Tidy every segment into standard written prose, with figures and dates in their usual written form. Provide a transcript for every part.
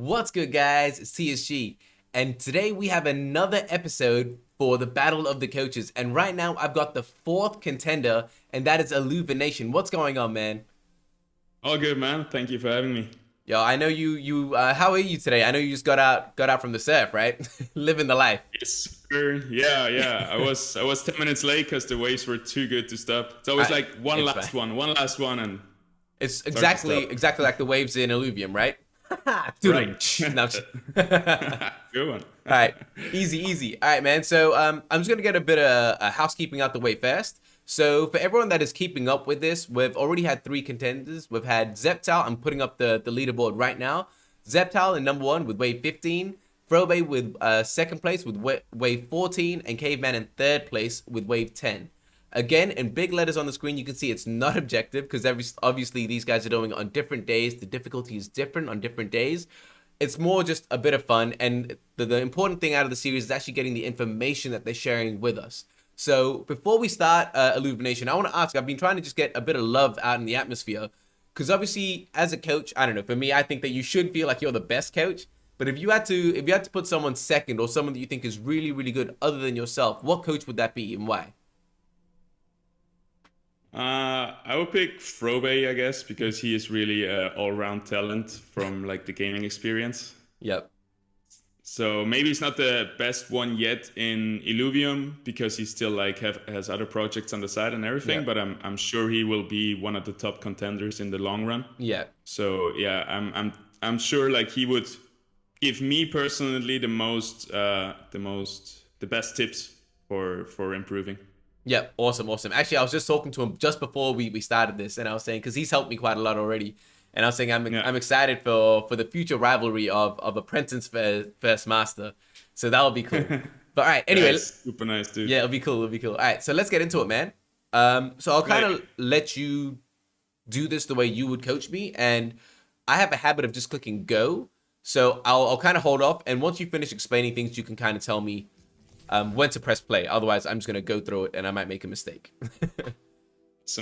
What's good, guys? It's TSG, and today we have another episode for the Battle of the Coaches. And right now, I've got the fourth contender, and that is Illuvination. What's going on, man? All good, man. Thank you for having me. Yo, I know you. How are you today? I know you just got out from the surf, right? Living the life. Yes, sir. Yeah. I was 10 minutes late because the waves were too good to stop. It's always like one it's last fine. one last one, and It's start to exactly like the waves in Illuvium, right? right. No, Good one. all right, easy. All right, man. So I'm just gonna get a bit of housekeeping out the way first. So for everyone that is keeping up with this, we've already had three contenders. We've had Zeptal. I'm putting up the leaderboard right now. Zeptal in number 1 with wave 15. Frobe with second place with wave 14, and Caveman in third place with wave 10. Again, in big letters on the screen, you can see it's not objective because obviously these guys are doing it on different days. The difficulty is different on different days. It's more just a bit of fun, and the important thing out of the series is actually getting the information that they're sharing with us. So before we start Illumination, I want to ask, I've been trying to just get a bit of love out in the atmosphere because obviously as a coach, I don't know, for me, I think that you should feel like you're the best coach. But if you had to put someone second or someone that you think is really, really good other than yourself, what coach would that be and why? I would pick Frobe, I guess, because he is really all-round talent from like the gaming experience. Yep. So maybe he's not the best one yet in Illuvium because he still like has other projects on the side and everything. Yeah. But I'm sure he will be one of the top contenders in the long run. Yeah. So yeah, I'm sure like he would give me personally the best tips for improving. Yep. Awesome. Actually, I was just talking to him just before we started this, and I was saying, because he's helped me quite a lot already, and I was saying I'm excited for the future rivalry of Apprentice versus Master. So that'll be cool. But all right, anyway. Yeah, super nice, dude. Yeah, it'll be cool. All right, so let's get into it, man. So I'll kind of let you do this the way you would coach me, and I have a habit of just clicking go. So I'll kind of hold off, and once you finish explaining things, you can kind of tell me when to press play. Otherwise, I'm just gonna go through it, and I might make a mistake. So,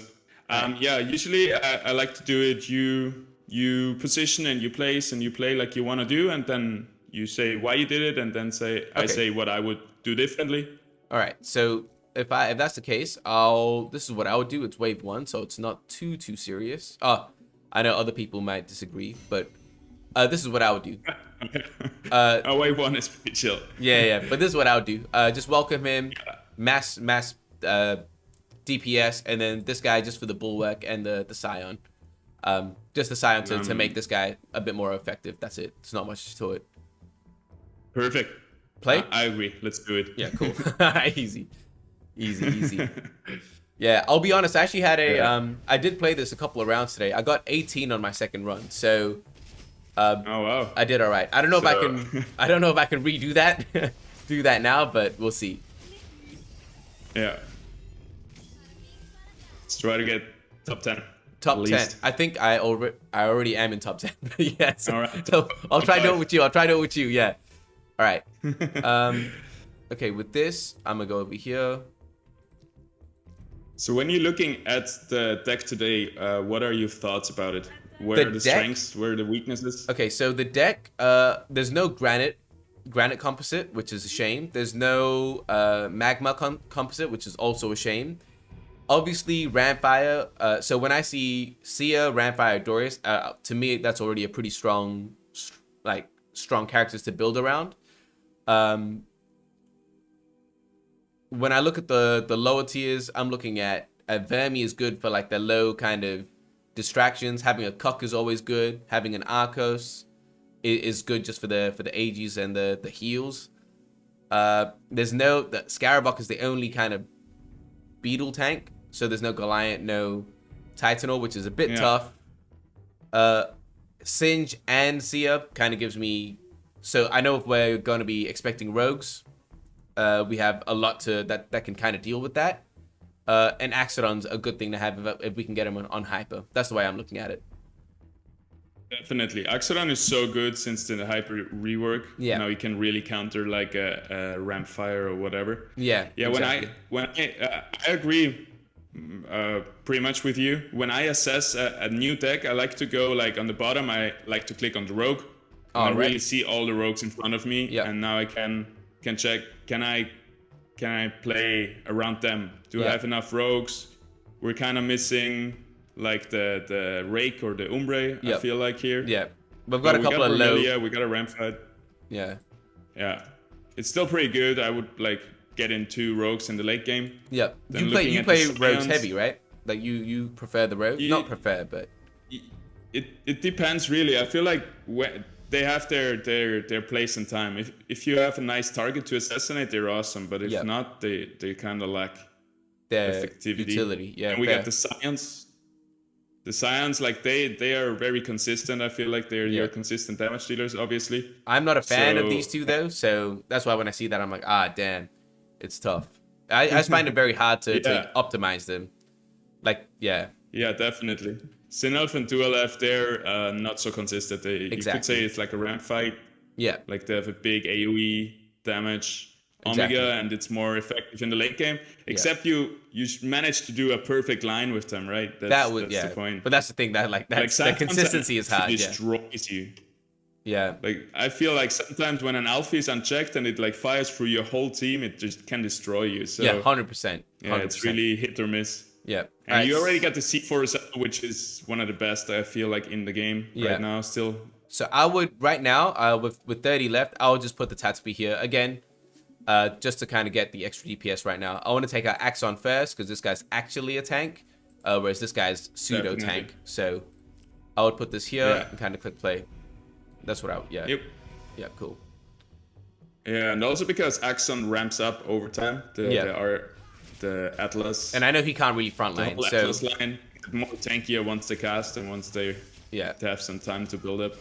yeah, usually I like to do it. You position and you place and you play like you want to do, and then you say why you did it, and then I say what I would do differently. All right. So if that's the case, this is what I would do. It's wave 1, so it's not too serious. I know other people might disagree, but this is what I would do. Wave 1 is pretty chill. Yeah. But this is what I would do. Just welcome him, mass DPS, and then this guy just for the bulwark and the Scion. Just the Scion to make this guy a bit more effective. That's it. It's not much to it. Perfect. Play? I agree. Let's do it. Yeah, cool. Easy. Yeah, I'll be honest. I actually had I did play this a couple of rounds today. I got 18 on my second run, so. Oh wow. I did all right. I don't know if I can. I don't know if I can redo that, do that now, but we'll see. Yeah. Let's try to get top 10. Top 10. I think I already am in top 10. Yeah. So, all right. So I'll try to do it with you. Yeah. All right. Okay. With this, I'm gonna go over here. So when you're looking at the deck today, what are your thoughts about it? Where are the strengths? Where are the weaknesses? Okay, so the deck, there's no granite composite, which is a shame. There's no magma composite, which is also a shame. Obviously, Ramfire. So when I see Sia, Ramfire, Dorius, to me that's already a pretty strong characters to build around. When I look at the lower tiers, I'm looking at Vermi is good for like the low kind of distractions. Having a Cuck is always good. Having an Arcos is good just for the AGs and the heals. The Scarabok is the only kind of beetle tank, so there's no Goliath, no Titanol, which is a bit tough. Singe and Sia kind of gives me. So I know if we're going to be expecting rogues, we have a lot that can kind of deal with that. And Axodon's a good thing to have if we can get him on hyper. That's the way I'm looking at it. Definitely. Axodon is so good since the hyper rework. Yeah. Now you can really counter like a Ramfire or whatever. Yeah. Yeah. Exactly. When I agree pretty much with you. When I assess a new deck, I like to go like on the bottom. I like to click on the rogue. I really see all the rogues in front of me, Yep. and now I can check, can I play around them? Do I have enough rogues? We're kind of missing like the rake or the umbre, I feel like here. Yeah. We've got a couple of low. We got a Rampart. Yeah. Yeah. It's still pretty good. I would like get in 2 rogues in the late game. Yep. Then You play rogues heavy, right? Like you prefer the rogue? Not prefer, but it depends really. I feel like when they have their place and time. If you have a nice target to assassinate, they're awesome. But if not, they kind of lack their effectivity. Utility. Yeah. And we got the science. The Scions, like they are very consistent. I feel like they're consistent damage dealers, obviously. I'm not a fan of these two though, so that's why when I see that I'm like, ah, damn, it's tough. I just find it very hard to optimize them. Like, yeah. Yeah, definitely. Sinelf and Dualef, they're not so consistent. You could say it's like a ramp fight. Yeah. Like they have a big AoE damage. Omega, and it's more effective in the late game. Except you managed to do a perfect line with them, right? That's the point. But that's the thing that the consistency is hard. Destroys you. Yeah. Like I feel like sometimes when an Alpha is unchecked and it like fires through your whole team, it just can destroy you. So 100%. Yeah, it's really hit or miss. Yeah. And you already got the C4, which is one of the best I feel like in the game right now still. So I would right now with 30 left, I would just put the Tatsby here again. Just to kind of get the extra DPS right now. I want to take out Axon first because this guy's actually a tank, whereas this guy's pseudo tank. So I would put this here and kind of click play. That's what I would, Yep. Yeah, cool. Yeah, and also because Axon ramps up over time, the Atlas. And I know he can't really frontline, so Atlas line more tankier once they cast and once they have some time to build up.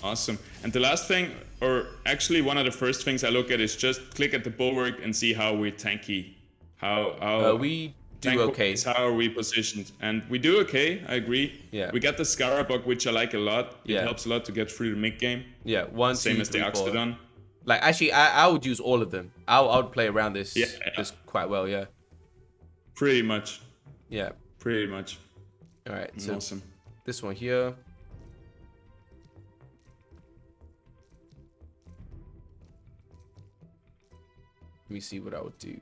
Awesome. And the last thing, or actually one of the first things I look at is just click at the bulwark and see how we're tanky. How we do okay. How are we positioned? And we do okay, I agree. Yeah. We got the Scarabug, which I like a lot. It helps a lot to get through the mid game. Yeah, Same as the Oxodon. Like actually I would use all of them. I would play around this this quite well, yeah. Pretty much. Yeah. Pretty much. Alright, so awesome. This one here. Let me see what I would do.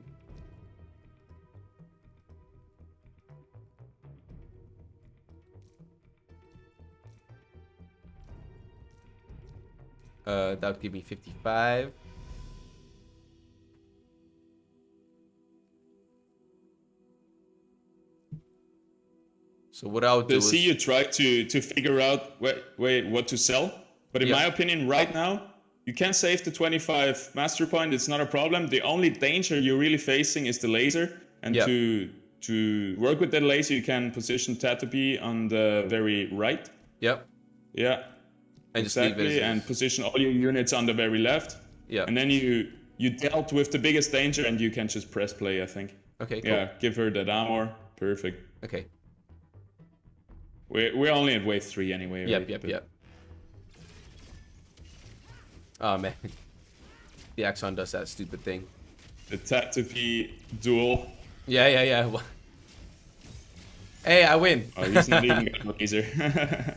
That would give me 55. So what I would do is... you try to figure out what to sell. But in my opinion, right now, you can save the 25 mastery point. It's not a problem. The only danger you're really facing is the laser. And to work with that laser, you can position Tatapi on the very right. Yep. Yeah. And exactly. And position all your units on the very left. Yeah. And then you dealt with the biggest danger and you can just press play, I think. Okay, cool. Yeah, give her that armor. Perfect. Okay. We're only at wave 3 anyway. Yep. Oh man, the Axon does that stupid thing. The Tatapi duel. Yeah. Hey, I win. Oh, he's not even got a laser.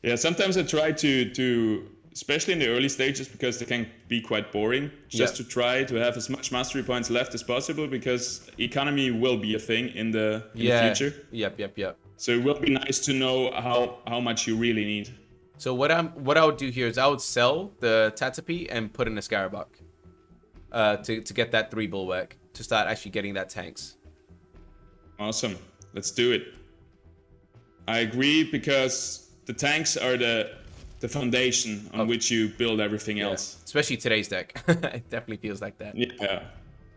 Yeah, sometimes I try to, especially in the early stages, because they can be quite boring, just to try to have as much mastery points left as possible, because economy will be a thing in the future. Yep. So it will be nice to know how much you really need. So what I would do here is I would sell the Tatapi and put in a Scarabug to get that 3 bulwark to start actually getting that tanks. Awesome. Let's do it. I agree, because the tanks are the foundation on which you build everything else. Especially today's deck. It definitely feels like that. Yeah.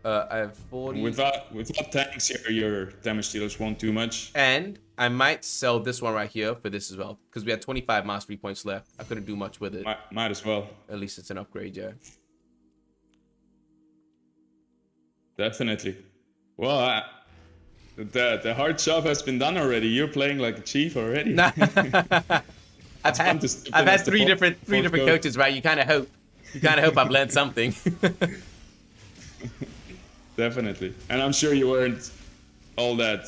I have 40. Without tanks, your damage dealers won't do much. And I might sell this one right here for this as well, because we had 25 mastery points left. I couldn't do much with it. Might as well. At least it's an upgrade, yeah. Definitely. Well, the hard job has been done already. You're playing like a chief already. I've had three different coaches, right? You kind of hope I've learned something. Definitely. And I'm sure you weren't all that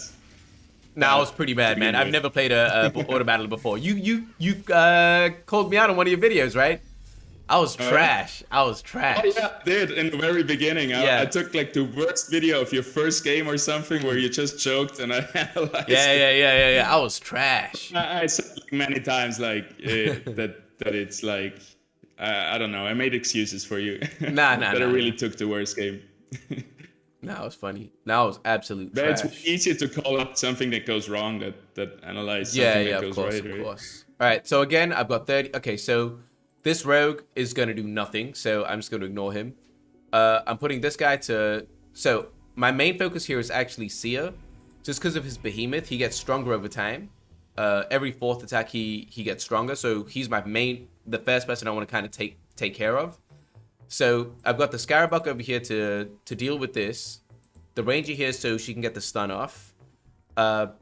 Nah, I was pretty bad, man. I've never played a auto battler before. You called me out on one of your videos, right? I was trash. I was trash. Oh yeah, I did in the very beginning. I took like the worst video of your first game or something where you just choked and I analyzed it. Yeah. I was trash. I said like many times like that it's like I don't know. I made excuses for you. Nah. I really took the worst game. Nah, it was funny. Nah, it was absolute trash. But it's easier to call out something that goes wrong that analyze something that goes right. Of course. All right, so again, I've got 30. Okay, so this rogue is going to do nothing, so I'm just going to ignore him. I'm putting this guy to... So my main focus here is actually Seer. Just because of his behemoth, he gets stronger over time. Every fourth attack, he gets stronger, so he's the first person I want to kind of take care of. So I've got the Scarabug over here to deal with this. The Ranger here so she can get the stun off.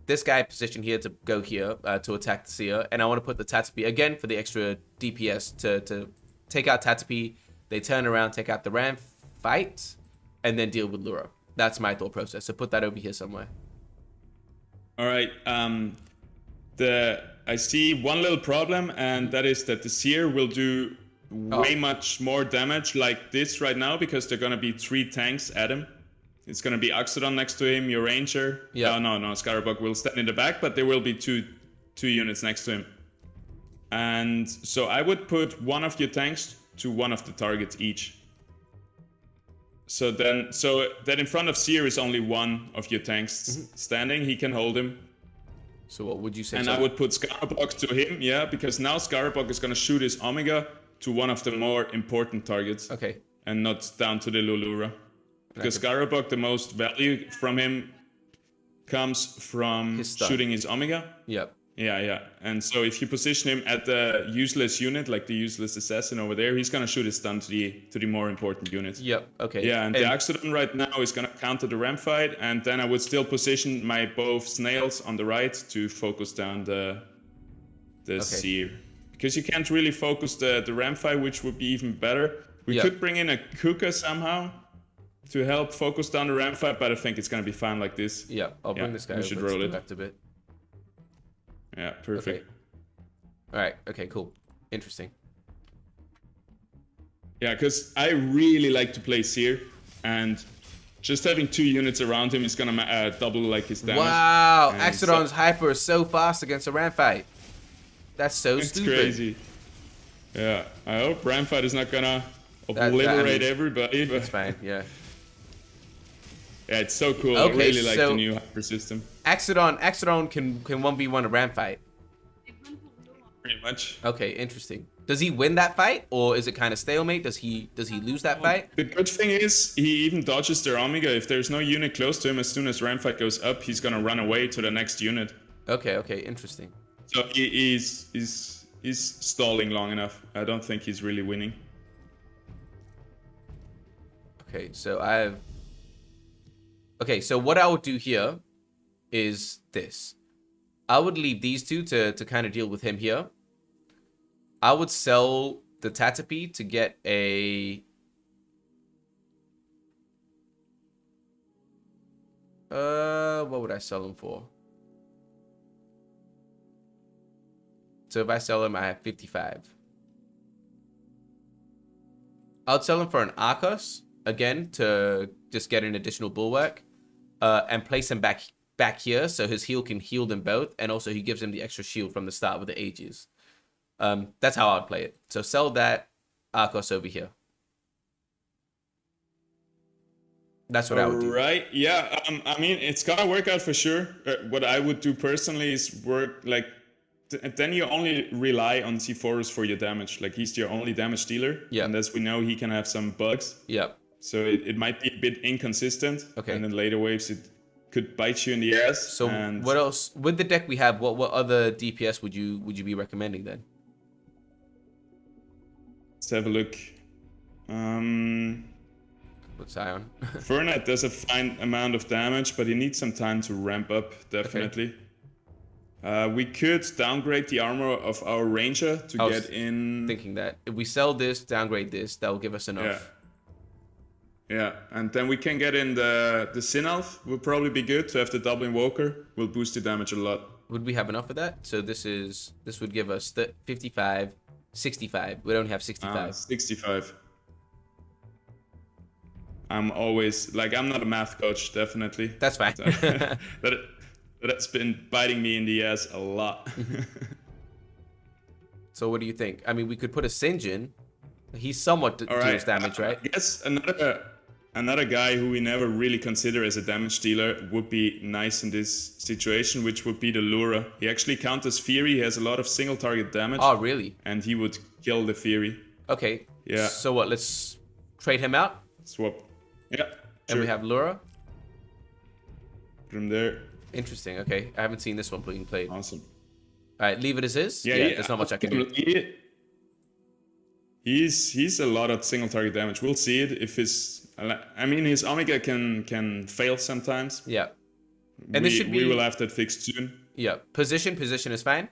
This guy positioned here to go here to attack the Seer. And I want to put the Tatapi again for the extra DPS to take out Tatapi. They turn around, take out the Ram, fight, and then deal with Lura. That's my thought process. So put that over here somewhere. All right. I see one little problem, and that is that the Seer will do way much more damage like this right now because they're gonna be 3 tanks at him. It's gonna be Oxodon next to him, your Ranger. Yeah. No, Scarabug will stand in the back, but there will be two units next to him. And so I would put one of your tanks to one of the targets each. So that in front of Seer is only one of your tanks standing. He can hold him. So what would you say? And I would put Scarabug to him, yeah, because now Scarabug is gonna shoot his Omega to one of the more important targets. Okay. And not down to the Lulura. Because Scarabug, the most value from him comes from shooting his Omega. Yep. Yeah. And so if you position him at the useless unit, like the useless assassin over there, he's gonna shoot his stun to the more important units. Yep. Okay. Yeah, and the Axodon right now is gonna counter the ram fight, and then I would still position my both snails on the right to focus down the Seer. Because you can't really focus the ram fight, which would be even better. We could bring in a Kuka somehow to help focus down the ram fight, but I think it's gonna be fine like this. Yeah, I'll bring this guy over. We should roll it left a bit. Yeah, perfect. Okay. All right. Okay. Cool. Interesting. Yeah, because I really like to play Seer, and just having 2 units around him is gonna double like his damage. Wow, Axodon's hyper is so fast against a ram fight. That's so stupid. It's crazy. Yeah, I hope ram fight is not gonna obliterate everybody. But it's fine. Yeah. Yeah, it's so cool. I really like the new hyper system. Axodon can 1v1 a ram fight. Pretty much. Okay, interesting. Does he win that fight, or is it kind of stalemate? Does he lose that fight? The good thing is he even dodges their Omega. If there's no unit close to him, as soon as ram fight goes up, he's gonna run away to the next unit. Okay, interesting. So he's stalling long enough. I don't think he's really winning. Okay, so what I would do here is this. I would leave these two to kind of deal with him here. I would sell the Tatapi to get a... what would I sell him for? So if I sell him, I have 55. I'll sell him for an Arcos, again, to just get an additional bulwark. And place him back here so his heal can heal them both, and also he gives him the extra shield from the start with the Aegis. That's how I would play it. So sell that Arcos over here. That's what I would do. Right, yeah. I mean, it's gonna work out for sure. What I would do personally is work like... then you only rely on C4s for your damage. Like, he's your only damage dealer. Yeah. And as we know, he can have some bugs. Yeah. So it might be a bit inconsistent. Okay. And in later waves, it could bite you in the ass. So what else with the deck we have? What other DPS would you be recommending then? Let's have a look. Put Scion. Fernet does a fine amount of damage, but he needs some time to ramp up. Definitely. Okay. We could downgrade the armor of our Ranger to get in. Thinking that if we sell this, downgrade this, that will give us enough. Yeah, and then we can get in the Synalf will probably be good to have the double invoker. Will boost the damage a lot. Would we have enough of that? So this would give us the 55, 65. We don't have 65. 65. I'm always like, I'm not a math coach, definitely. That's fine. That's been biting me in the ass a lot. So what do you think? I mean, we could put a Singe in. He's somewhat deals damage, right? I guess another guy who we never really consider as a damage dealer would be nice in this situation, which would be the Lura. He actually counters Fury. He has a lot of single target damage. Oh, really? And he would kill the Fury. Okay. Yeah. So what? Let's trade him out. Swap. Yeah. And we have Lura. From there. Interesting. Okay. I haven't seen this one being played. Awesome. All right. Leave it as is. Yeah. There's not much I can do. He's a lot of single target damage. We'll see it if his. I mean, his Omega can fail sometimes. Yeah. And we will have that fixed soon. Yeah. Position is fine.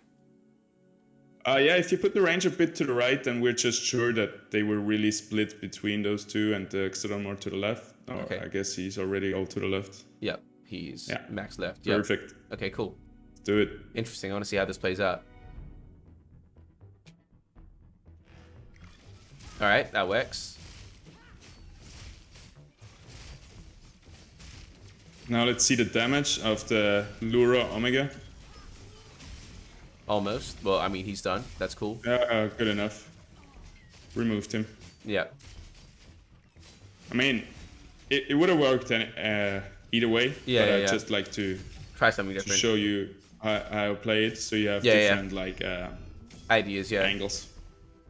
Yeah, if you put the range a bit to the right, then we're just sure that they were really split between those two and the Exodon more to the left. Oh, okay. I guess he's already all to the left. Yeah, he's max left. Yep. Perfect. Okay, cool. Let's do it. Interesting. I want to see how this plays out. All right, that works. Now let's see the damage of the Lura Omega. Almost. Well, I mean, he's done. That's cool. Yeah, good enough. Removed him. Yeah. I mean, it would have worked either way. Yeah, but yeah, I'd just like to try something different. To show you how to play it, so you have different like ideas, angles.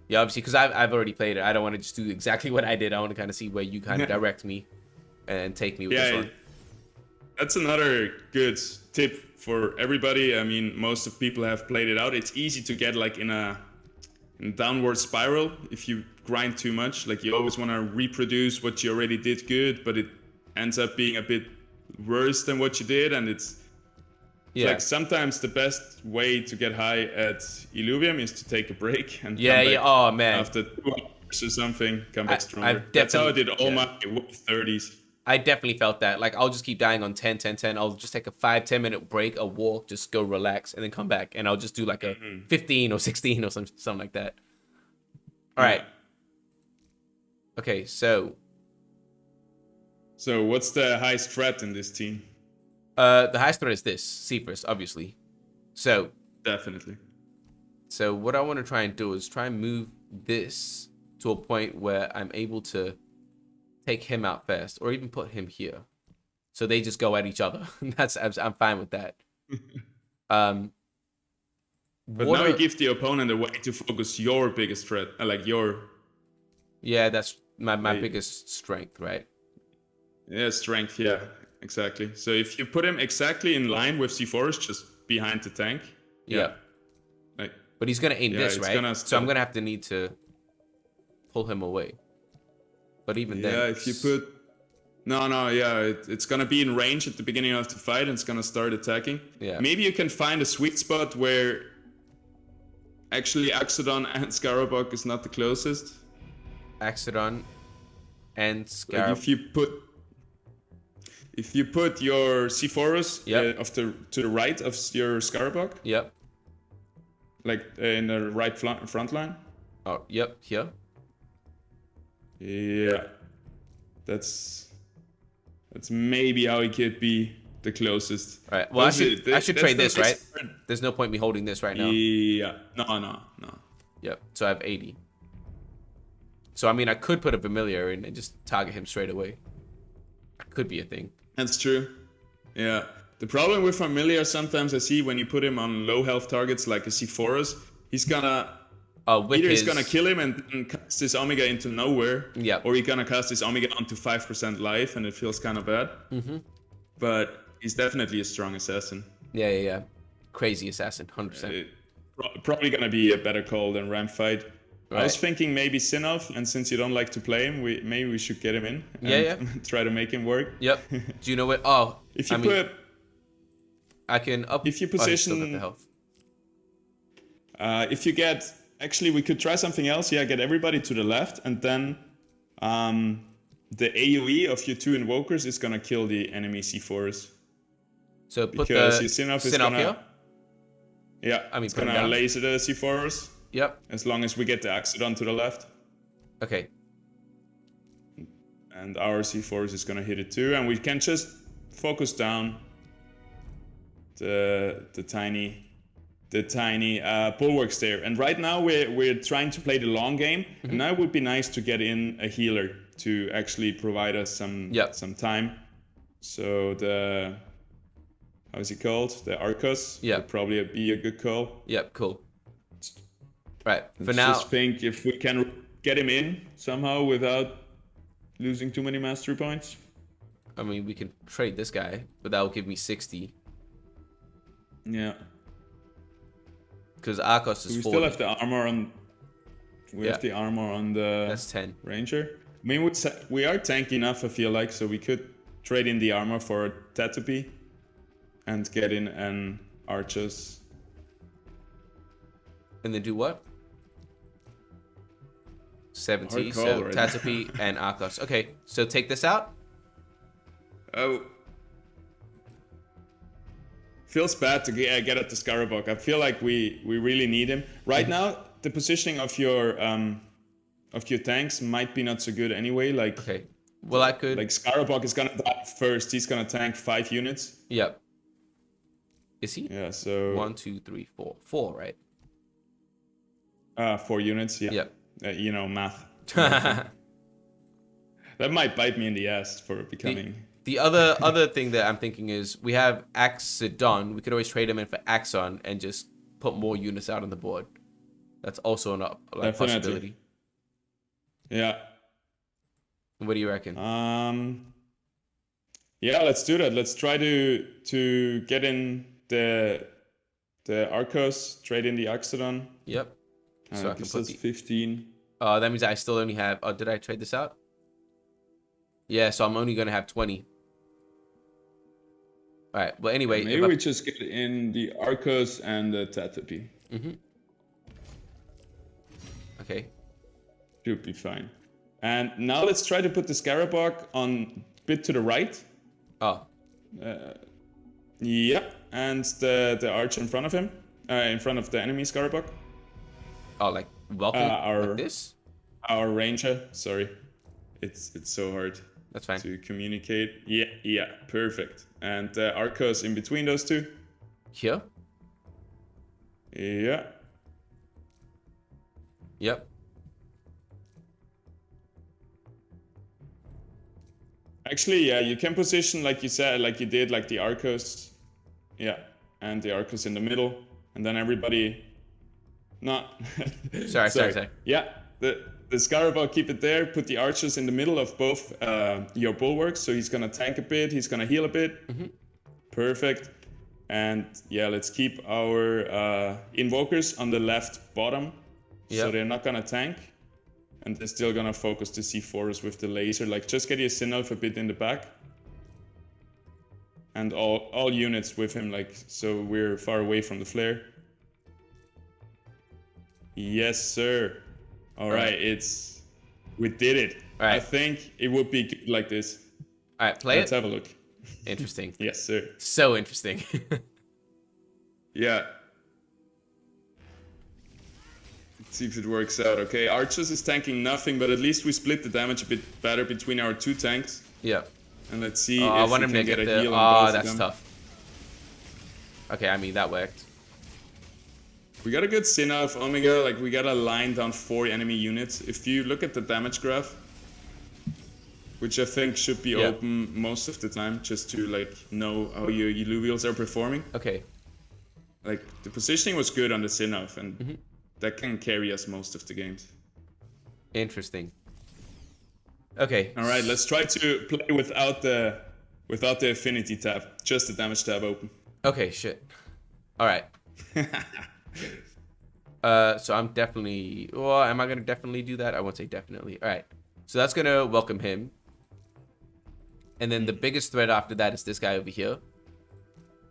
Yeah, obviously, because I've already played it. I don't want to just do exactly what I did. I want to kind of see where you kind of direct me and take me with this one. That's another good tip for everybody. I mean, most of people have played it out. It's easy to get like in a downward spiral if you grind too much. Like you always want to reproduce what you already did good, but it ends up being a bit worse than what you did, and it's like sometimes the best way to get high at Illuvium is to take a break and come back oh man, after 2 hours or something, come back stronger. That's how I did all my 30s. I definitely felt that. Like, I'll just keep dying on 10, 10, 10. I'll just take a 5-10 minute break, a walk, just go relax, and then come back. And I'll just do like a 15 or 16 or something like that. All right. Okay, so what's the highest threat in this team? The highest threat is this, Cephas, obviously. So definitely. So what I want to try and do is try and move this to a point where I'm able to take him out first, or even put him here, so they just go at each other. I'm fine with that. But now you give the opponent a way to focus your biggest threat, like your. Yeah, that's my biggest strength, right? Yeah, strength. Yeah, exactly. So if you put him exactly in line with C4, just behind the tank. Yeah. Like. But he's gonna aim this, right? So I'm gonna need to pull him away. But even then... Yeah, if you put... No, it's gonna be in range at the beginning of the fight and it's gonna start attacking. Yeah. Maybe you can find a sweet spot where actually Axodon and Scarabok is not the closest. Axodon and Scarabok... Like if you put your C4s to the right of your Scarabok. Yep. Like in the right front line. Oh, yep, here. Yeah, that's maybe how it could be the closest. All right. Well, I should trade this, right? There's no point me holding this right now. Yeah. No. Yep. So I have 80. So I mean, I could put a familiar in and just target him straight away. That could be a thing. That's true. Yeah. The problem with familiar sometimes I see when you put him on low health targets like a C4s, he's gonna. Either he's gonna kill him and cast his Omega into nowhere, or he's gonna cast his Omega onto 5% life, and it feels kind of bad. But he's definitely a strong assassin. Yeah. Crazy assassin, 100%. Probably gonna be a better call than Ram Fight. Right. I was thinking maybe Synalf, and since you don't like to play him, maybe we should get him in and try to make him work. Yep. Do you know what? Oh, if you I can up. If you position the health. If you get. Actually, we could try something else. Yeah, get everybody to the left, and then the AoE of your 2 invokers is gonna kill the enemy C4s. So put Because the your Sinnoh is Sinnoh gonna... here. Yeah, I mean, it's put him gonna down. laser the C4s. Yep. As long as we get the Axodon to the left. Okay. And our C4s is gonna hit it too. And we can just focus down the tiny bulwarks there. And right now we're trying to play the long game. And now it would be nice to get in a healer to actually provide us some time. So the... How's he called? The Arcos would probably be a good call. Yep, cool. Right, for Let's now... just think if we can get him in somehow without losing too many mastery points. I mean, we can trade this guy, but that will give me 60. Yeah. Because Arcos is 40. We still have the armor on... We have the armor on the... That's 10. Ranger. I mean, we are tanky enough, I feel like, so we could trade in the armor for a Tatopy. And get in an Archers. And then do what? 70, so right Tatopy and Arcos. Okay, so take this out. Oh. Feels bad to get at the Scarabog. I feel like we really need him. Right now, the positioning of your tanks might be not so good anyway. Like, okay. Well, I could... Like, Scarabog is gonna die first. He's gonna tank 5 units. Yep. Is he? Yeah, so... 1, 2, 3, 4. 4, right? 4 units, yeah. Yep. You know, math. That might bite me in the ass for becoming... The other thing that I'm thinking is we have Axodon. We could always trade him in for Axon and just put more units out on the board. That's also a possibility. Yeah. What do you reckon? Yeah, let's do that. Let's try to get in the Arcos, trade in the Axodon. Yep. So I can put 15. That means I still only have... Oh, did I trade this out? Yeah, so I'm only going to have 20. All right. Well, anyway... Maybe we just get in the Arcos and the Tatopy. Okay. Should be fine. And now let's try to put the Scarabog on a bit to the right. Oh. Yeah. And the Arch in front of him. In front of the enemy Scarabog. Oh, like welcome like this? Our Ranger. Sorry. It's so hard. That's fine. To communicate. Yeah, perfect. And Arcos in between those two. Here? Yeah. Yep. Actually, yeah, you can position like you said, like you did, like the Arcos. Yeah, and the Arcos in the middle. And then everybody... Not... Sorry. Yeah, the Scarabog, keep it there. Put the Archers in the middle of both your bulwarks. So he's gonna tank a bit, he's gonna heal a bit. Perfect. And yeah, let's keep our Invokers on the left bottom. So they're not gonna tank. And they're still gonna focus the C4s with the laser. Like, just get your Sinnoh a bit in the back. And all units with him, like, so we're far away from the flare. Yes, sir. All right, we did it. All right. I think it would be good like this. All right, play Let's have a look. Interesting. Yes, sir. So interesting. Yeah. Let's see if it works out. Okay, Archers is tanking nothing, but at least we split the damage a bit better between our 2 tanks. Yeah. And let's see I if want we him can to get get a heal the... on both Oh, of that's them. tough. Okay, I mean, that worked. We got a good Sinnoh of Omega, like we got a line down 4 enemy units. If you look at the damage graph, which I think should be open most of the time, just to like know how your Illuvials are performing. Okay. Like the positioning was good on the Sinnoh, and that can carry us most of the games. Interesting. Okay. All right, let's try to play without the affinity tab, just the damage tab open. Okay, shit. All right. So I'm definitely... Well, am I going to definitely do that? I won't say definitely. All right. So that's going to welcome him. And then the biggest threat after that is this guy over here.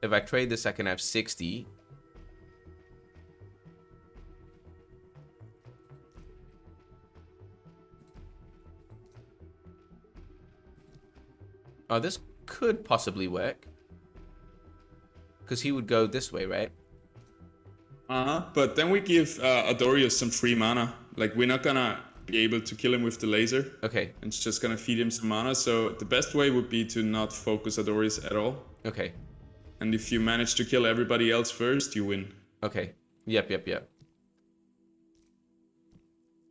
If I trade this, I can have 60. Oh, this could possibly work. Because he would go this way, right? But then we give Adorius some free mana. Like, we're not gonna be able to kill him with the laser. Okay. And it's just gonna feed him some mana. So the best way would be to not focus Adorius at all. Okay. And if you manage to kill everybody else first, you win. Okay. Yep.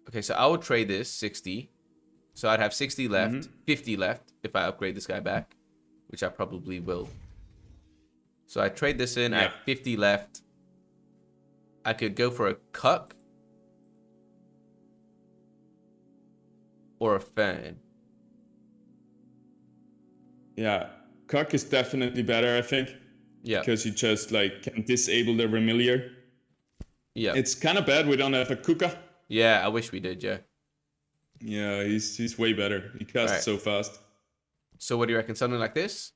Okay, so I would trade this 60. So I'd have 60 left, 50 left if I upgrade this guy back, which I probably will. So I trade this in, I have 50 left. I could go for a Cuck or a Fan. Yeah, Cuck is definitely better, I think. Yeah. Because you just like can disable the Remillier. Yeah. It's kind of bad we don't have a Kuka. Yeah, I wish we did, yeah. Yeah, he's way better. He casts so fast. So what do you reckon? Something like this?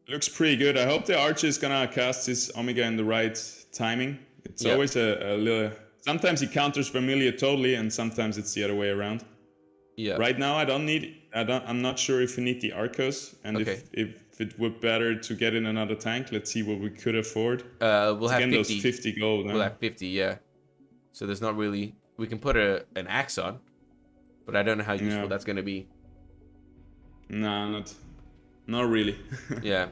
Looks pretty good. I hope the Archer is gonna cast his Omega in the right timing. It's always a little... Sometimes he counters Vermilion totally, and sometimes it's the other way around. Yeah. Right now, I'm not sure if we need the Arcos, and if it would better to get in another tank. Let's see what we could afford. We'll have 50. Those 50 gold. We'll have 50, yeah. So there's not really... We can put an axe on, but I don't know how useful that's going to be. Nah, not really. Yeah.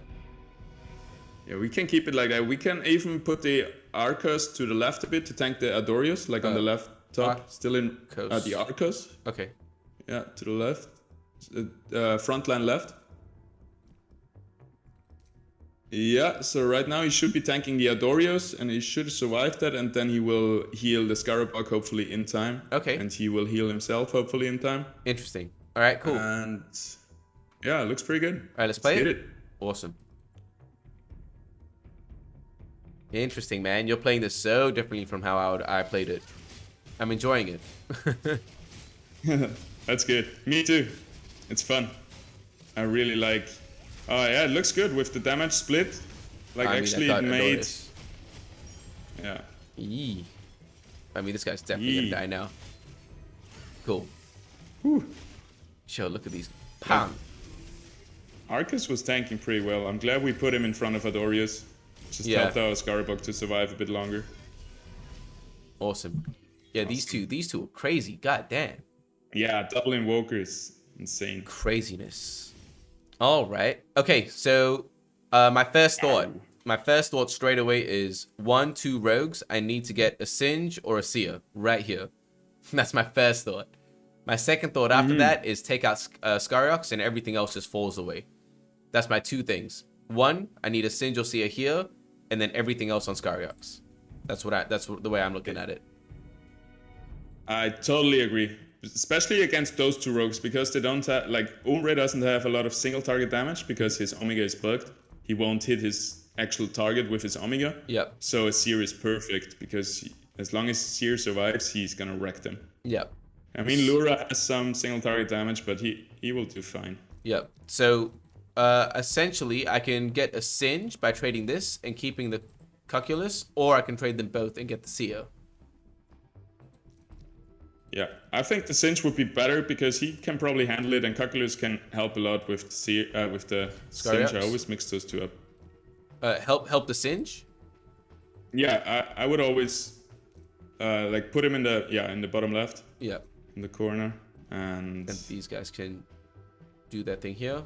Yeah, we can keep it like that. We can even put the Arcos to the left a bit to tank the Adorius, like on the left top, still in the Arcos. Okay. Yeah, to the left. Front line left. Yeah, so right now he should be tanking the Adorius, and he should survive that, and then he will heal the Scarabug hopefully in time. Okay. And he will heal himself hopefully in time. Interesting. All right, cool. And yeah, it looks pretty good. All right, let's play hit it. Awesome. Interesting, man. You're playing this so differently from how I played it. I'm enjoying it. That's good. Me too. It's fun. I really like... Oh yeah, it looks good with the damage split. Like, actually it made... Adorius. Yeah. Yee. I mean, this guy's definitely gonna die now. Cool. Whew. Sure, look at these. Pam. Arcus was tanking pretty well. I'm glad we put him in front of Adorius. Just helped our Scarabug to survive a bit longer. Awesome. Yeah, awesome. These two are crazy. God damn. Yeah, double invoker is insane. Craziness. All right. Okay, so my first thought straight away is 1, 2 rogues. I need to get a Singe or a Seer right here. That's my first thought. My second thought after that is take out Scariox and everything else just falls away. That's my 2 things. 1, I need a Singe or Seer here, and then everything else on Scariox. That's the way I'm looking at it. I totally agree. Especially against those 2 rogues, because they don't have, like, Umbre doesn't have a lot of single target damage because his Omega is bugged. He won't hit his actual target with his Omega. Yep. So a Seer is perfect because as long as Seer survives, he's gonna wreck them. Yep. I mean, Lura has some single target damage, but he will do fine. Yep. So essentially, I can get a Singe by trading this and keeping the Cuculus, or I can trade them both and get the Seer. Yeah, I think the Singe would be better because he can probably handle it, and Cuculus can help a lot with the Singe. I always mix those 2 up. Help the Singe? Yeah, I would always like put him in the bottom left. Yeah. In the corner, and these guys can do that thing here.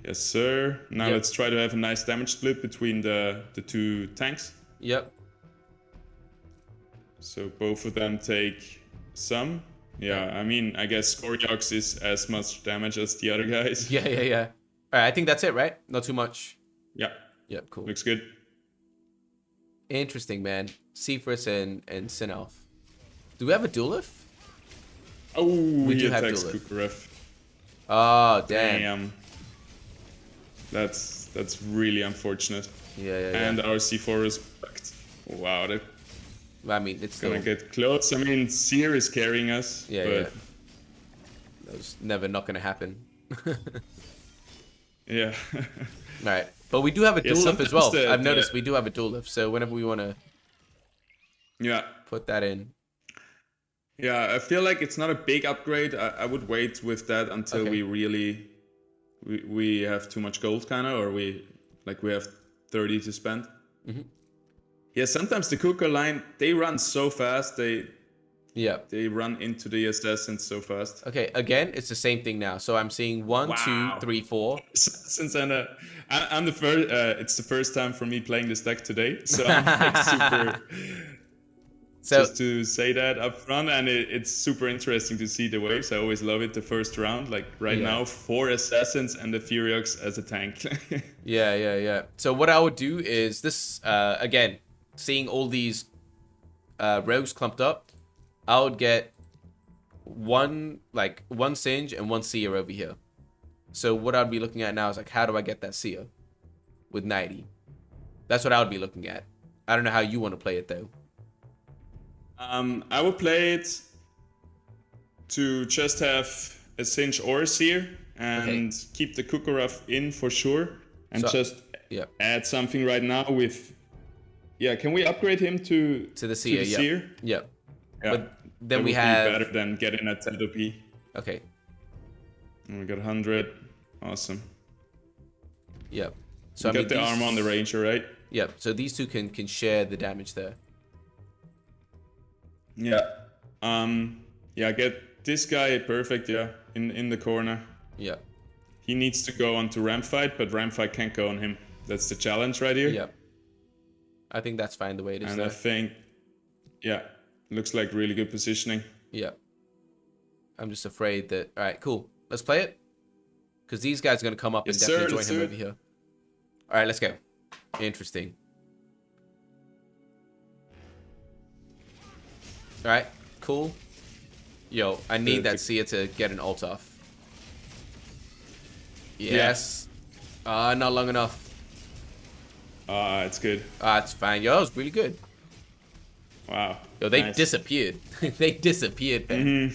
Yes, sir. Now let's try to have a nice damage split between the 2 tanks. Yep. So both of them take some. Yeah, I mean, I guess Scoriox is as much damage as the other guys. Yeah. All right, I think that's it, right? Not too much. Yeah. Yep, cool. Looks good. Interesting, man. Seafris and Sinelf. Do we have a Duelif? Oh, we do have attacks Duelif. Kukuref. Oh, damn. That's really unfortunate. Yeah. And our C4 is backed. Wow, that... I mean, it's gonna get close. I mean, Seer is carrying us. Yeah, but... yeah. That was never not gonna happen. Yeah. All right, but we do have a Duelif as well. I've noticed we do have a Duelif, so whenever we want to put that in. Yeah, I feel like it's not a big upgrade. I would wait with that until Okay. we really we have too much gold, kind of, or we have 30 to spend. Yeah, sometimes the cooker line, they run so fast. Yeah. They run into the assassins so fast. Okay, again, it's the same thing now. So I'm seeing 1, 2, Wow. 3, 4. Since I'm the first, it's the first time for me playing this deck today, so I'm like super. So Just to say that up front, and it's super interesting to see the waves. I always love it the first round. Like right Yeah. now, 4 assassins and the Furiox as a tank. yeah. So what I would do is this again, seeing all these rogues clumped up, I would get one Singe and one Seer over here. So what I'd be looking at now is like, how do I get that Seer with 90? That's what I would be looking at. I don't know how you want to play it though. I would play it to just have a Singe or a Seer and keep the Kukurov in for sure, and just add something right now with. Yeah, can we upgrade him to the Seer? Seer? Yeah. But then that we would have be better than getting a Tedopi. Okay. And we got 100. Awesome. Yep. So you got the armor on the Ranger, right? Yep. So these two can share the damage there. Yeah. Yeah, get this guy perfect, yeah, in the corner. Yeah. He needs to go onto ramp fight, but ramp fight can't go on him. That's the challenge right here. Yeah. I think that's fine the way it is. And I think, yeah, looks like really good positioning. Yeah. I'm just afraid that. All right, cool. Let's play it. Because these guys are going to come up and definitely join him over here. All right, let's go. Interesting. All right, cool. Yo, I need that Seer to get an ult off. Yes. Not long enough. It's good. It's fine. Yo, that was really good. Wow. Yo, they disappeared. They disappeared, man.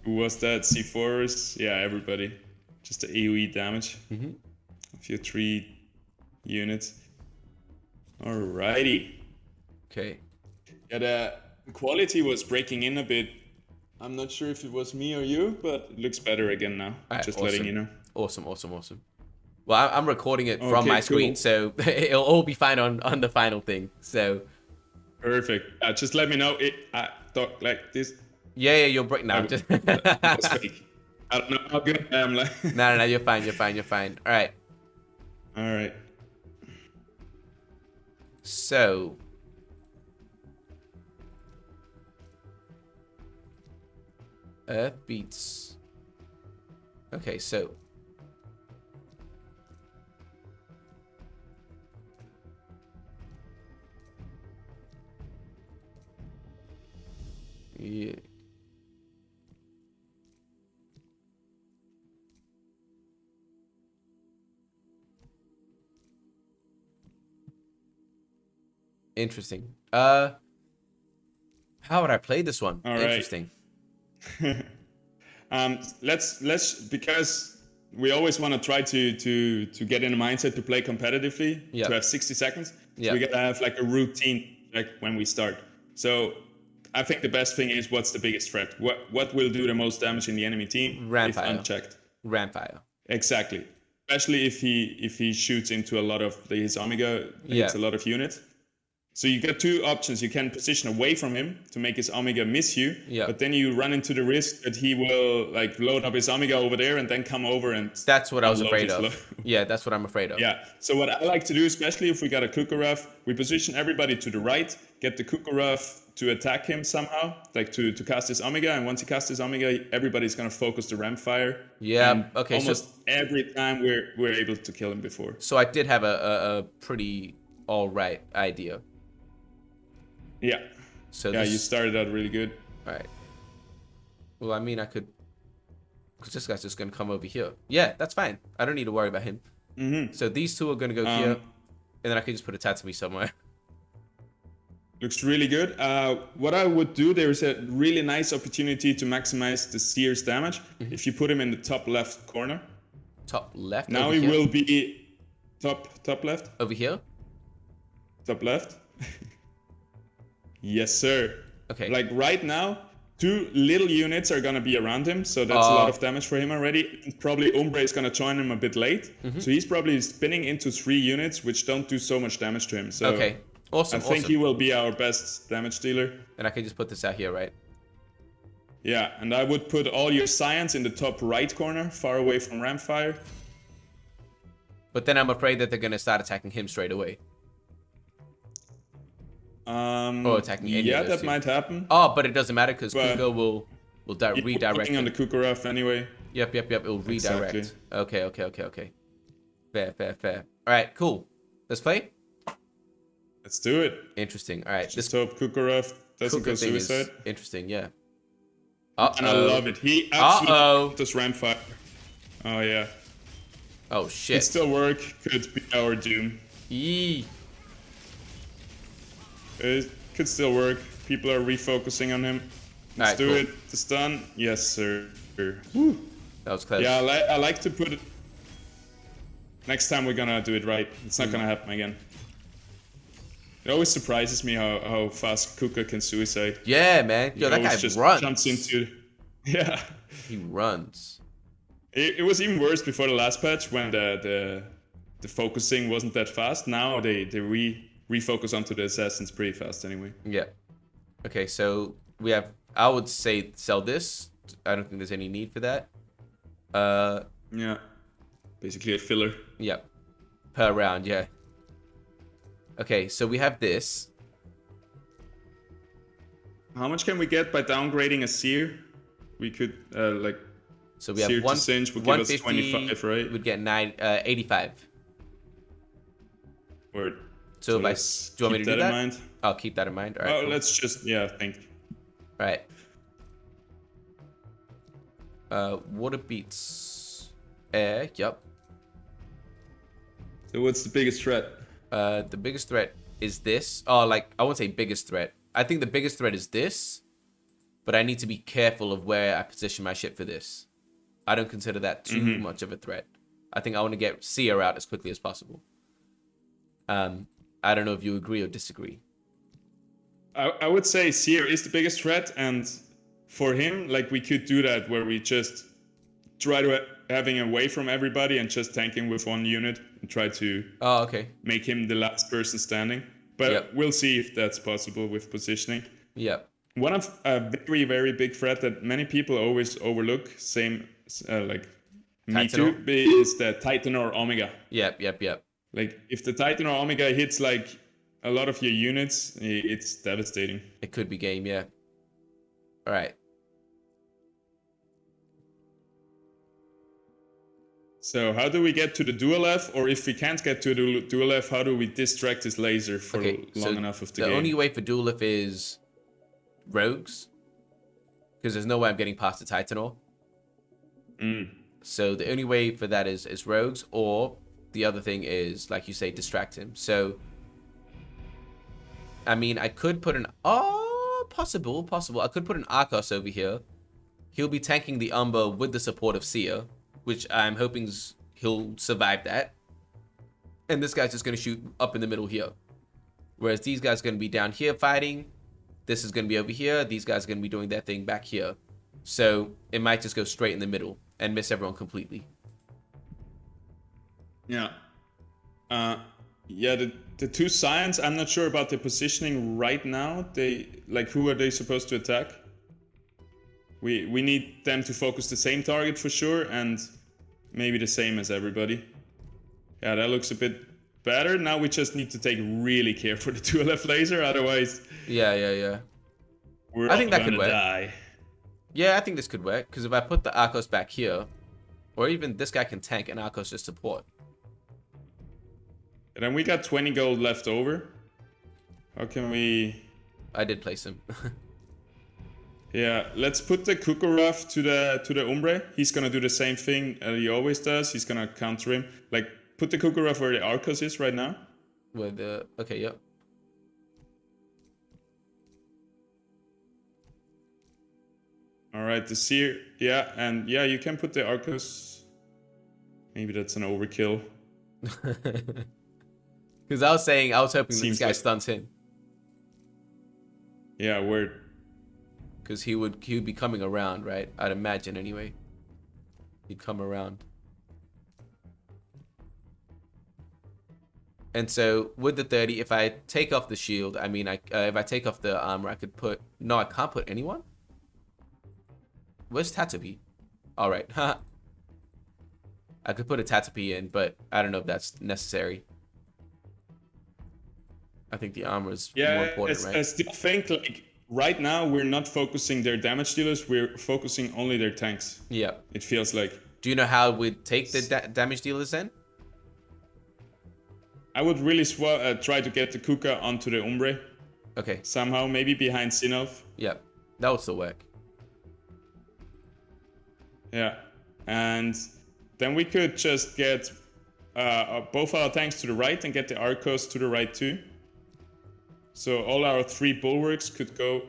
Who was that? C4s? Yeah, everybody. Just the AoE damage. A few 3 units. Alrighty. Okay. Yeah, the quality was breaking in a bit. I'm not sure if it was me or you, but it looks better again now. Just letting you know. Awesome. Well, I'm recording it from my screen, so it'll all be fine on the final thing. So. Perfect. Just let me know. I talk like this. Yeah, you're breaking now. That's fake. I don't know how good I am. No, you're fine. All right. So. Earth beats. Okay, so. Yeah. Interesting. How would I play this one? All right. Interesting. Let's because we always want to try to get in a mindset to play competitively. To have 60 seconds. So we gotta have like a routine like when we start. So I think the best thing is what's the biggest threat? What will do the most damage in the enemy team if unchecked? Rampfire. Exactly. Especially if he shoots into a lot of his Omega, hits a lot of units. So you get 2 options. You can position away from him to make his Omega miss you, but then you run into the risk that he will like load up his Omega over there and then come over and... That's what I was afraid of. Yeah, that's what I'm afraid of. Yeah. So what I like to do, especially if we got a Kukurov, we position everybody to the right, get the Kukurov to attack him somehow, like to cast his Omega, and once he casts his Omega, everybody's gonna focus the ramp fire. Yeah. And okay. Almost every time we're able to kill him before. So I did have a pretty all right idea. Yeah. So you started out really good. All right. Well, I mean, I could, because this guy's just gonna come over here. Yeah, that's fine. I don't need to worry about him. So these 2 are gonna go here, and then I could just put a Tatsumi somewhere. Looks really good. What I would do, there is a really nice opportunity to maximize the Seer's damage if you put him in the top left corner. Top left? Now he will be top left. Over here? Top left. Yes, sir. Okay. Like right now, 2 little units are gonna be around him, so that's a lot of damage for him already. And probably Umbre is gonna join him a bit late, so he's probably spinning into 3 units, which don't do so much damage to him. So okay, awesome. I think he will be our best damage dealer. And I can just put this out here, right? Yeah, and I would put all your scions in the top right corner, far away from Ramfire. But then I'm afraid that they're gonna start attacking him straight away. Or attacking any yeah, of those that two. might happen. Oh, but it doesn't matter because Kuko will redirect. Working on the Kukurov anyway. Yep. It will redirect. Exactly. Okay. Fair. All right, cool. Let's play. Let's do it. Interesting. All right. Just hope Kukurov doesn't go thing is suicide. interesting, yeah. And I love it. He absolutely does Ramfire. Oh yeah. Oh shit. Could still work. Could be our doom. Yee. It could still work. People are refocusing on him. Let's do it. The stun. Yes, sir. Woo. That was close. Yeah, I like to put it. Next time we're gonna do it right. It's not gonna happen again. It always surprises me how fast Kuka can suicide. Yeah, man. Yo, that guy just runs. Jumps into. Yeah. He runs. It was even worse before the last patch when the focusing wasn't that fast. Now they refocus onto the assassins pretty fast anyway. Yeah. Okay, so we have. I would say sell this. I don't think there's any need for that. Yeah. Basically a filler. Yeah. Per round, yeah. Okay, so we have this. How much can we get by downgrading a seer? We could like. So we have seer to Singe would give us 25, right? We'd get 85. Word. So if I, do you want me to do that? In mind? I'll keep that in mind. All right. Cool. Let's just think. All right. Water beats air. Yep. So what's the biggest threat? The biggest threat is this. Oh, like I won't say biggest threat. I think the biggest threat is this, but I need to be careful of where I position my ship for this. I don't consider that too much of a threat. I think I want to get Seer out as quickly as possible. I don't know if you agree or disagree. I would say Seer is the biggest threat, and for him, like we could do that where we just try to having away from everybody and just tanking with one unit and try to make him the last person standing. But we'll see if that's possible with positioning. Yep. One of a very, very big threat that many people always overlook, same like me too, is the Titan or Omega. Yep. Like if the Titan or Omega hits like a lot of your units, it's devastating. It could be game, yeah. All right. So how do we get to the dual F? Or if we can't get to the dual F, how do we distract his laser for long enough of the game? The only way for dual F is rogues, because there's no way I'm getting past the Titanor. So the only way for that is rogues, or the other thing is, like you say, distract him. So I mean, I could put an possible. I could put an Arcos over here. He'll be tanking the Umber with the support of Seer, which I'm hoping he'll survive that. And this guy's just going to shoot up in the middle here. Whereas these guys are going to be down here fighting. This is going to be over here. These guys are going to be doing their thing back here. So it might just go straight in the middle and miss everyone completely. Yeah. The two Scions, I'm not sure about their positioning right now. Who are they supposed to attack? We need them to focus the same target for sure, and maybe the same as everybody. Yeah, that looks a bit better. Now we just need to take really care for the 2LF laser, otherwise... Yeah. I think that could work. Die. Yeah, I think this could work, because if I put the Arcos back here, or even this guy can tank and Arcos just support. And then we got 20 gold left over. How can we... I did place him. Yeah, let's put the Kukurov to the Umbre. He's gonna do the same thing he always does. He's gonna counter him. Like, put the Kukurov where the Arcos is right now. Where the... Okay, yep. Alright, the Seer. Yeah, and yeah, you can put the Arcos. Maybe that's an overkill. Because I was hoping this guy stuns him. Yeah, word. Because he would be coming around, right? I'd imagine anyway. He'd come around. And so with the 30, if I take off the shield, I mean, if I take off the armor, I could put... No, I can't put anyone? Where's Tatapi? All right. I could put a Tatapi in, but I don't know if that's necessary. I think the armor is more important, right? I still think, like, right now, we're not focusing their damage dealers. We're focusing only their tanks. Yeah. It feels like. Do you know how we'd take the damage dealers then? I would really try to get the Kuka onto the Umbre. Okay. Somehow, maybe behind Sinov. Yeah, that would still work. Yeah. And then we could just get both our tanks to the right and get the Arcos to the right too. So all our 3 bulwarks could go.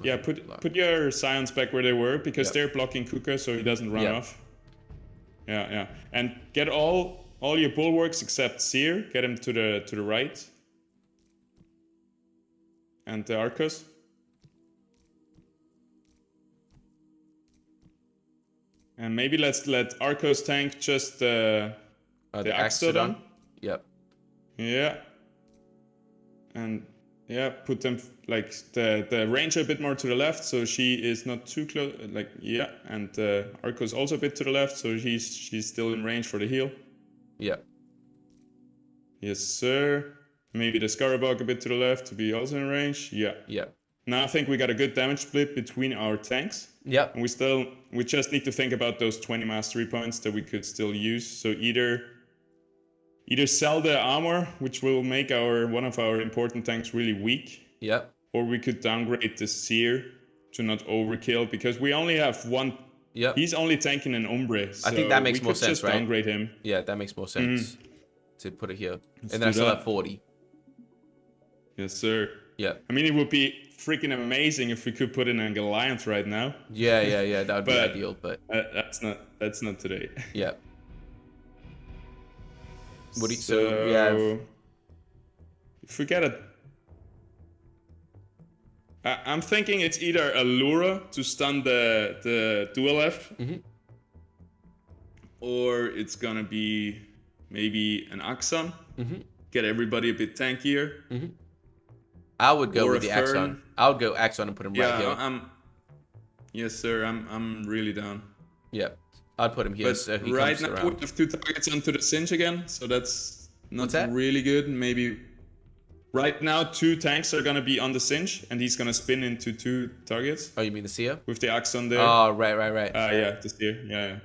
Yeah, put your Scions back where they were, because they're blocking Kuka so he doesn't run off. Yeah. And get all your bulwarks except Seer, get him to the right. And the Arcos. And maybe let's let Arcos tank just the Axodon. Yep. Yeah. And yeah, put them like the Ranger a bit more to the left, so she is not too close. Like, yeah, and Arcos also a bit to the left, so she's still in range for the heal. Yeah. Yes, sir. Maybe the Scarabog a bit to the left to be also in range. Yeah. Yeah. Now I think we got a good damage split between our tanks. Yeah. And we just need to think about those 20 mastery points that we could still use. So either sell the armor, which will make one of our important tanks really weak. Yep. Or we could downgrade the Seer to not overkill, because we only have one. Yep. He's only tanking an Umbre. So I think that makes more sense, just right? Downgrade him. Yeah, that makes more sense to put it here. Let's and then I do still that. have 40. Yes, sir. Yeah. I mean, it would be freaking amazing if we could put in a Goliath right now. Yeah. That would be ideal, but that's not today. Yeah. What do you, so we have... If we get I'm thinking it's either a Lura to stun the dual F, or it's gonna be maybe an Axon. Get everybody a bit tankier. I would go or with the a Fern. Axon. I would go Axon and put him right here. Yes, sir. I'm really down. Yeah, I'd put him here. But So he right comes now around. we have 2 targets onto the Singe again, so that's not What's that? really good. Maybe right now 2 tanks are gonna be on the Singe, and he's gonna spin into 2 targets Oh, you mean the Seer? with the Axon there. Oh, right. Yeah, this here. Yeah.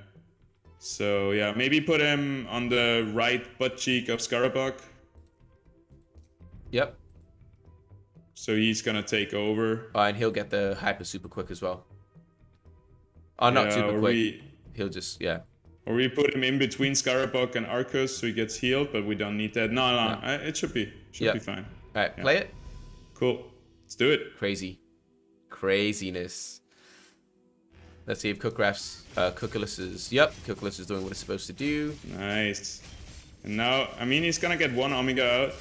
So yeah, maybe put him on the right butt cheek of Scarabog. Yep. So he's gonna take over. And he'll get the hyper super quick as well. Oh, not Yeah, super or quick. He'll just, Or we put him in between Scarabog and Arcos so he gets healed, but we don't need that. No. It should be fine. All right, play it. Cool. Let's do it. Craziness. Let's see if Cookulus is... Yep, Cookulus is doing what it's supposed to do. Nice. And now, I mean, he's gonna get 1 Omega out.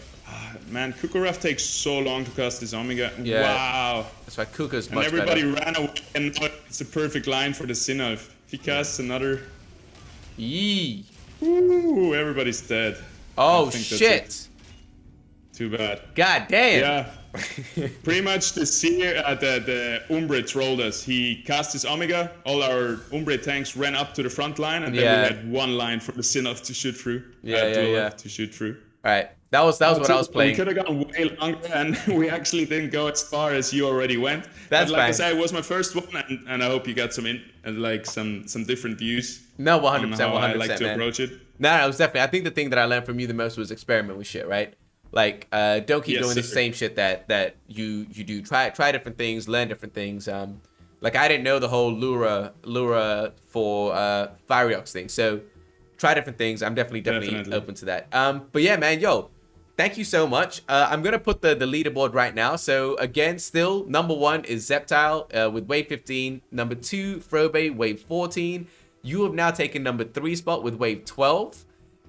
Man, Kukurov takes so long to cast his Omega. Yeah. Wow. That's why Kuka's And much everybody better. ran away, and now it's a perfect line for the Sinnoh. If he casts another... Yee. Ooh, everybody's dead. Oh, I think that's shit. it. Too bad. God damn. Yeah. Pretty much the Seer, the Umbre trolled us. He cast his Omega, all our Umbre tanks ran up to the front line, and then we had 1 line for the Sinnoh to shoot through. To shoot through. Alright, that was what I was playing. We could have gone way longer, and we actually didn't go as far as you already went. That's but like I fine. said, it was my first one, and I hope you got some different views. No, 100%, on how 100%, I like to man. approach it. No, it was definitely. I think the thing that I learned from you the most was experiment with shit, right? Like, don't keep doing the same shit that you do. Try different things, learn different things. Like I didn't know the whole Lura for Firiox thing, so try different things. I'm definitely open to that. But yeah, man, thank you so much. I'm gonna put the leaderboard right now. So again, still number 1 is Zeptile with wave 15. Number 2, Frobe, wave 14. You have now taken number 3 spot with wave 12.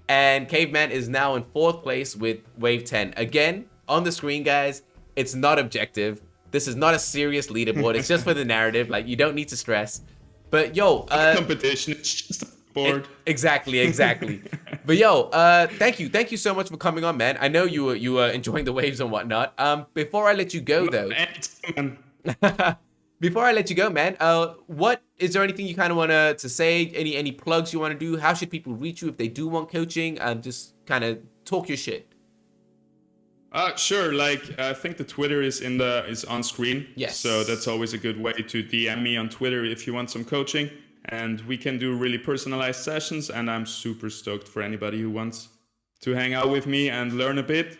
And Caveman is now in 4th place with wave 10. Again, on the screen, guys, it's not objective. This is not a serious leaderboard. It's just for the narrative. Like, you don't need to stress. But yo, competition, it's just a board. Exactly. But yo, thank you so much for coming on, man. I know you were enjoying the waves and whatnot. Before I let you go though, before I let you go, man, what is there anything you kind of want to say? Any plugs you want to do? How should people reach you if they do want coaching? Just kind of talk your shit. Sure. Like, I think the Twitter is on screen. Yes. So that's always a good way to DM me on Twitter if you want some coaching, and we can do really personalized sessions. And I'm super stoked for anybody who wants to hang out with me and learn a bit.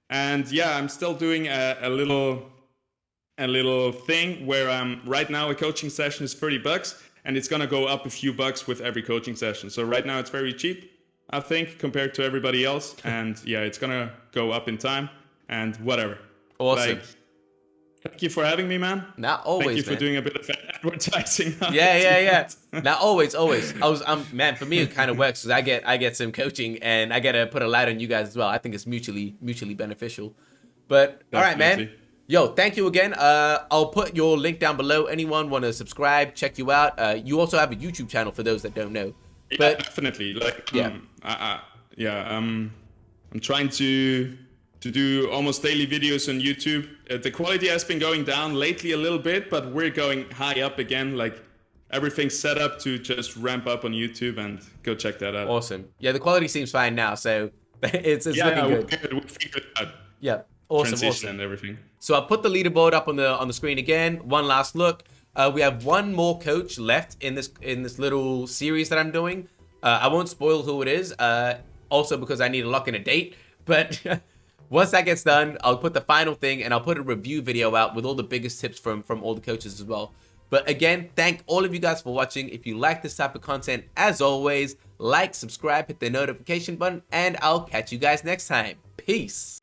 And yeah, I'm still doing a little thing where right now a coaching session is $30, and it's gonna go up a few bucks with every coaching session. So right now it's very cheap, I think, compared to everybody else. And yeah, it's gonna go up in time. And whatever. Awesome. Like, thank you for having me, man. Not always. Thank you for man. doing a bit of advertising. Yeah. Not always. Man, for me it kind of works because I get some coaching and I get to put a light on you guys as well. I think it's mutually beneficial. But all right, man. Yo, thank you again. I'll put your link down below. Anyone want to subscribe, check you out. You also have a YouTube channel for those that don't know. Yeah, but definitely. Like, yeah. I'm trying to do almost daily videos on YouTube. The quality has been going down lately a little bit, but we're going high up again. Like, everything's set up to just ramp up on YouTube, and go check that out. Awesome. Yeah, the quality seems fine now, so it's looking good. We figured it out. Yeah, awesome. And everything. So I'll put the leaderboard up on the screen again. One last look. We have one more coach left in this little series that I'm doing. I won't spoil who it is. Also because I need a lock and a date, but. Once that gets done, I'll put the final thing and I'll put a review video out with all the biggest tips from all the coaches as well. But again, thank all of you guys for watching. If you like this type of content, as always, like, subscribe, hit the notification button, and I'll catch you guys next time. Peace.